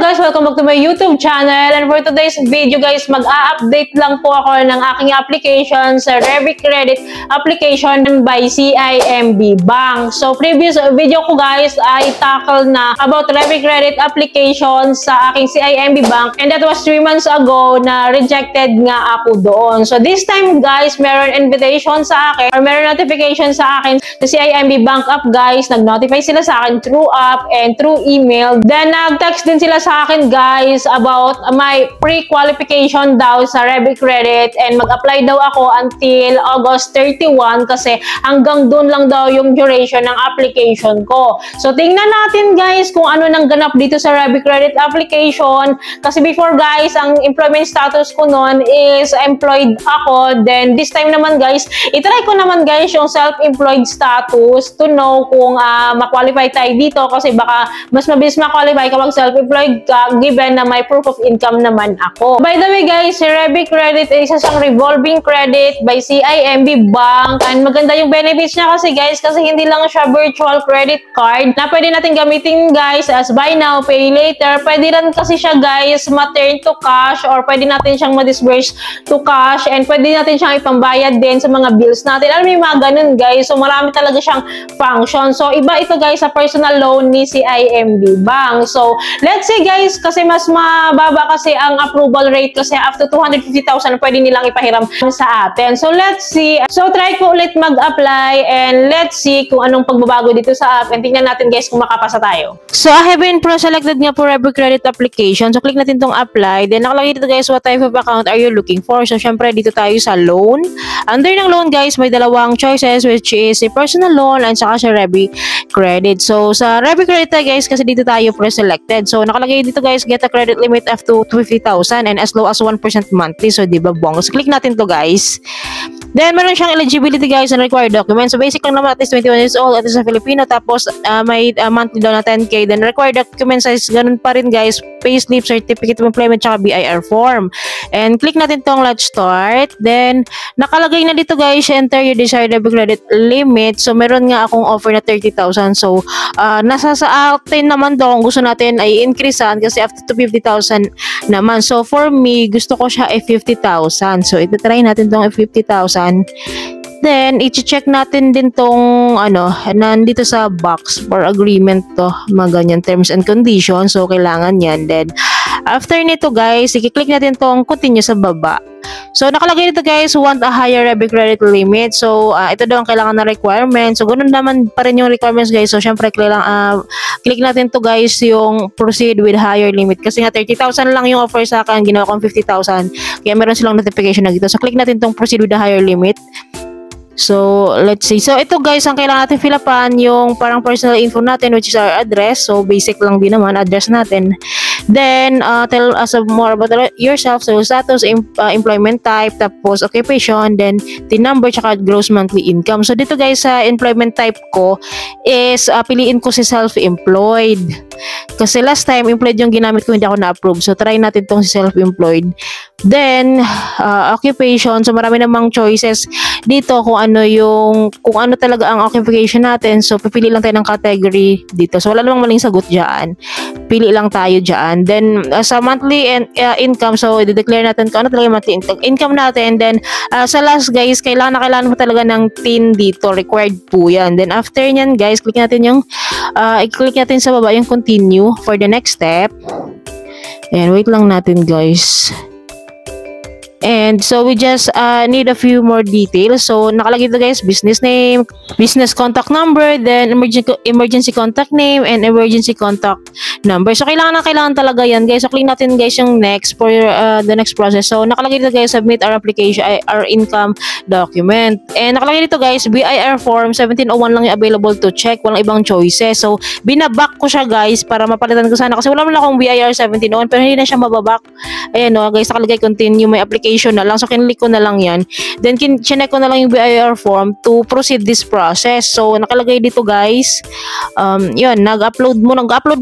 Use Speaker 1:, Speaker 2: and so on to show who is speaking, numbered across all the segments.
Speaker 1: guys, welcome back to my YouTube channel, and for today's video guys, mag-a-update lang po ako ng aking application sa Revi Credit application by CIMB Bank. So previous video ko guys ay tackle na about Revi Credit application sa aking CIMB Bank, and that was 3 months ago na rejected nga ako doon. So this time guys, meron invitation sa akin or meron notification sa akin sa CIMB Bank app guys. Nag-notify sila sa akin through app and through email. Then nag-text din sila sa akin guys about my pre-qualification daw sa Revi Credit, and mag-apply daw ako until August 31 kasi hanggang doon lang daw yung duration ng application ko. So tingnan natin guys kung ano nang ganap dito sa Revi Credit application, kasi before guys ang employment status ko noon is employed ako. Then this time naman guys, itry ko naman guys yung self-employed status to know kung ma-qualify tayo dito, kasi baka mas mabilis ma-qualify kapag self-employed ka, given na may proof of income naman ako. By the way guys, si Revi Credit ay isa siyang revolving credit by CIMB Bank, and maganda yung benefits niya kasi guys, kasi hindi lang siya virtual credit card na pwede natin gamitin guys as buy now, pay later. Pwede rin kasi siya guys ma-turn to cash, or pwede natin siyang ma-disburse to cash, and pwede natin siyang ipambayad din sa mga bills natin. Alam mo yung mga ganun guys, so marami talaga siyang function. So iba ito guys sa personal loan ni CIMB Bank. So let's see guys, kasi mas mababa kasi ang approval rate, kasi up to 250,000 pwede nilang ipahiram sa atin. So let's see. So try ko ulit mag-apply, and let's see kung anong pagbabago dito sa app, and tingnan natin guys kung makapasa tayo. So I have been pro-selected nga po Revi Credit application. So click natin tong apply. Then nakalagay dito guys, what type of account are you looking for? So syempre dito tayo sa loan. Under ng loan guys, may dalawang choices, which is a personal loan and saka sa Revi Credit. So sa Revi Credit guys, kasi dito tayo pre-selected. So nakalagay dito guys, get a credit limit up to 250,000 and as low as 1% monthly. So di ba bong? So click natin to guys. Then meron siyang eligibility guys and required documents. So basic lang naman, at least 21 years old, at least a Filipino, tapos may monthly daw na 10K. Then required documents is ganun pa rin guys, payslip, certificate of employment, tsaka BIR form. And click natin tong let's start. Then nakalagay na dito guys, enter your desired Revi Credit limit. So meron nga akong offer na 30,000. So nasa sa atin naman daw kung gusto natin ay increasean, kasi after to 50,000 naman. So for me, gusto ko siya ay 50,000. So ito-try natin tong 50,000. Then, i-check natin din tong nandito sa box for agreement to, mga ganyan, terms and conditions. So, kailangan yan. Then, after nito guys, i-click natin tong continue sa baba. So, nakalagay dito guys, want a higher Revi Credit limit. So, ito daw ang kailangan na requirement. So, ganun naman pa rin yung requirements guys. So, syempre, click natin to guys yung proceed with higher limit. Kasi nga, 30,000 lang yung offer sa akin. Ginawa kong 50,000. Kaya meron silang notification na dito. So, click natin tong proceed with the higher limit. So, let's see. So, ito guys, ang kailangan natin fill upan yung parang personal info natin, which is our address. So, basic lang din naman, address natin. Then, tell us more about yourself. So, status, employment type, tapos occupation, then the number, tsaka gross monthly income. So, dito guys, sa employment type ko is, piliin ko si self-employed. Kasi last time, employed yung ginamit ko, hindi ako na-approve. So, try natin tong si self-employed. Then, occupation. So, marami namang choices dito kung ano talaga ang occupation natin. So, pipili lang tayo ng category dito. So, wala namang maling sagot dyan. Pili lang tayo dyan. Then, sa monthly income, so, i-declare natin kung ano talaga yung monthly income natin. Then, sa last, guys, kailangan mo talaga ng TIN dito. Required po yan. Then, after nyan, guys, click natin i-click natin sa baba yung continue for the next step. And, wait lang natin, guys. And so we just need a few more details. So nakalagay dito guys, business name, business contact number, then emergency contact name, and emergency contact number. So kailangan talaga yan guys. So click natin guys yung next for the next process. So nakalagay dito guys, submit our application, our income document. And nakalagay dito guys, BIR form 1701 lang yung available to check. Walang ibang choices. So binaback ko siya guys para mapalitan ko sana, kasi wala man akong BIR 1701 pero hindi na siya mababak. Ayan guys, nakalagay continue my application application na lang. So, kinlik ko na lang yan. Then, chinek ko na lang yung BIR form to proceed this process. So, nakalagay dito guys, yun, nag-upload mo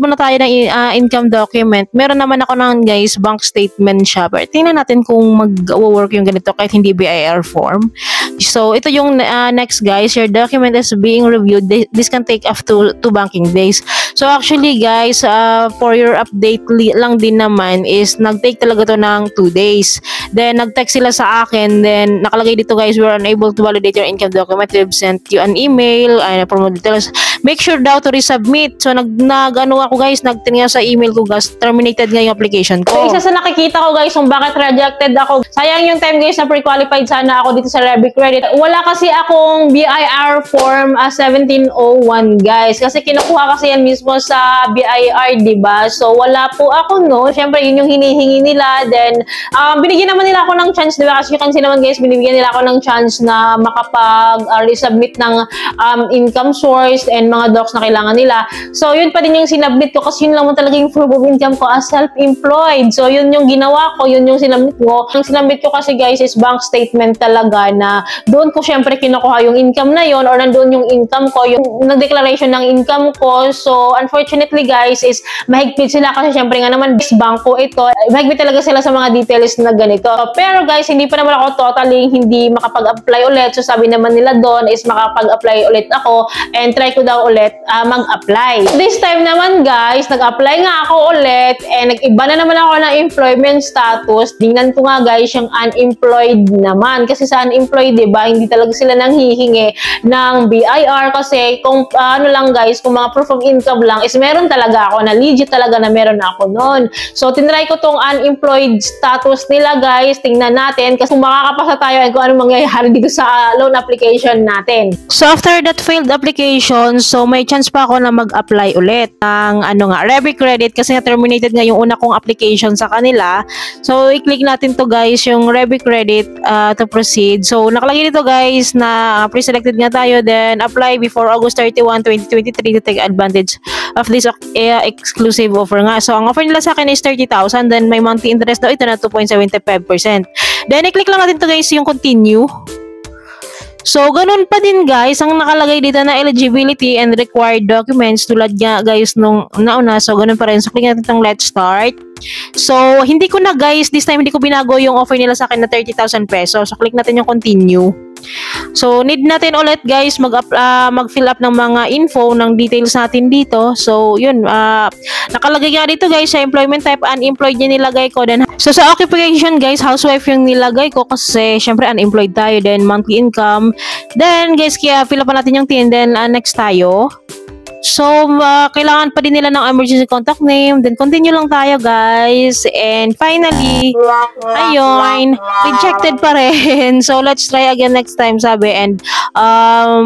Speaker 1: na tayo ng income document. Meron naman ako ng guys, bank statement siya. Pero tingnan natin kung mag-work yung ganito kahit hindi BIR form. So, ito yung next guys, your document is being reviewed. This can take up to 2 banking days. So, actually guys, for your update lang din naman is nag-take talaga to ng 2 days. Then, nag-text sila sa akin. Then, nakalagay dito guys, we are unable to validate your income document. We've sent you an email. Promo details. Make sure daw to resubmit. So, nag-ano ako guys, nagtingin sa email ko guys, terminated nga yung application ko. So, isa sa nakikita ko guys, kung bakit rejected ako. Sayang yung time guys na pre-qualified sana ako dito sa Rebi Credit. Wala kasi akong BIR form 1701 guys. Kasi kinukuha kasi yan mismo sa BIR, diba? So, wala po ako, no? Siyempre, yun yung hinihingi nila. Then, binigyan naman nila ako ng chance, diba? Kasi you can see naman guys, binibigyan nila ako ng chance na makapag-resubmit ng income source and mga docs na kailangan nila. So, yun pa din yung sinubmit ko kasi yun lang mo talaga yung proof of income ko as self-employed. So, yun yung ginawa ko, yun yung sinubmit ko. Ang sinubmit ko kasi guys is bank statement talaga na doon ko syempre kinukuha yung income na yun or nandoon yung income ko, yung nag-declaration ng income ko. So, unfortunately guys is mahigpit sila kasi syempre nga naman bangko ito. Mahigpit talaga sila sa mga details na ganito. Pero guys, hindi pa naman ako totally hindi makapag-apply ulit. So, sabi naman nila doon is makapag-apply ulit ako and try ko daw ulit mag-apply. This time naman guys, nag-apply nga ako ulit and nag-iba na naman ako ng employment status. Tingnan ko nga guys yung unemployed naman. Kasi sa unemployed, diba, hindi talaga sila nanghihingi ng BIR kasi kung ano lang guys, kung mga proof of income lang is meron talaga ako na legit talaga na meron ako noon. So, tinry ko tong unemployed status nila guys. Tingnan natin kasi kung makakapasa tayo and kung ano mangyayari dito sa loan application natin. So, after that failed application, so may chance pa ako na mag-apply ulit ng Rebi Credit kasi terminated nga yung una kong application sa kanila. So, i-click natin to guys, yung Rebi Credit to proceed. So, nakalagay dito guys na pre-selected nga tayo, then apply before August 31, 2023 to take advantage of this exclusive offer nga. So, ang offer nila sa akin is 30,000, then may monthly interest daw ito na 2.75%. Then, i-click lang natin to guys yung continue. So, ganun pa din guys, ang nakalagay dito na eligibility and required documents tulad nga guys nung nauna. So, ganun pa rin. So, click natin itong let's start. So, hindi ko na guys, this time hindi ko binago yung offer nila sa akin na 30,000 pesos. So, click natin yung continue. So, need natin ulit guys mag-fill up ng mga info ng details natin dito. So, yun, nakalagay nga dito guys sa employment type, unemployed yung nilagay ko. Then, so, sa occupation guys, housewife yung nilagay ko kasi syempre unemployed tayo. Then, monthly income. Then, guys, kaya fill up natin yung TIN. Then, next tayo. So, kailangan pa din nila ng emergency contact name. Then, continue lang tayo, guys. And finally, ayun, rejected pa rin. So, let's try again next time, sabi. And,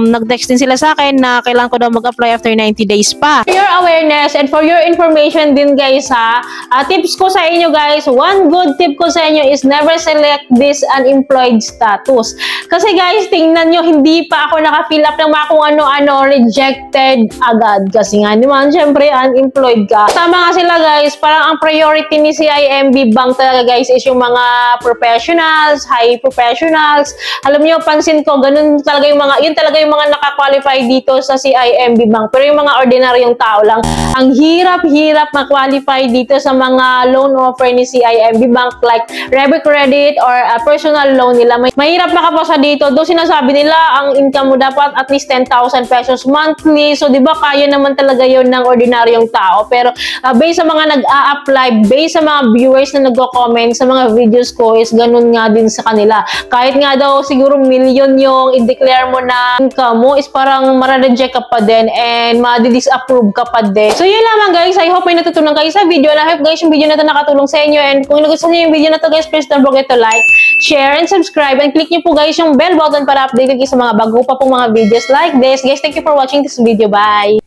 Speaker 1: nag-text din sila sa akin na kailangan ko daw mag-apply after 90 days pa. For your awareness and for your information din, guys, ha, tips ko sa inyo, guys, one good tip ko sa inyo is never select this unemployed status. Kasi, guys, tingnan nyo, hindi pa ako naka-fill up ng mga kung ano-ano, rejected agad. Kasi nga naman, syempre, unemployed ka. Tama nga sila guys, parang ang priority ni CIMB Bank talaga guys is yung mga professionals, high professionals. Alam niyo, pansin ko, ganun talaga yung mga, yun talaga yung mga naka-qualify dito sa CIMB Bank. Pero yung mga ordinaryong tao lang, ang hirap-hirap ma-qualify dito sa mga loan offer ni CIMB Bank like Rebi Credit or personal loan nila. Mahirap makapasa dito. Doon sinasabi nila, ang income mo dapat at least 10,000 pesos monthly. So, di ba, kaya naman talaga yon ng ordinaryong tao. Pero based sa mga nag-a-apply, based sa mga viewers na nagko-comment sa mga videos ko is ganun nga din sa kanila. Kahit nga daw siguro million yung i-declare mo na income mo is parang mara-reject ka pa din and ma-disapprove ka pa din. So yun lamang guys. I hope may natutunan kayo sa video. And I hope guys yung video na ito nakatulong sa inyo. And kung nagustuhan niyo yung video na ito guys, please don't forget to like, share, and subscribe. And click niyo po guys yung bell button para update kayo sa mga bago pa pong mga videos like this. Guys, thank you for watching this video. Bye!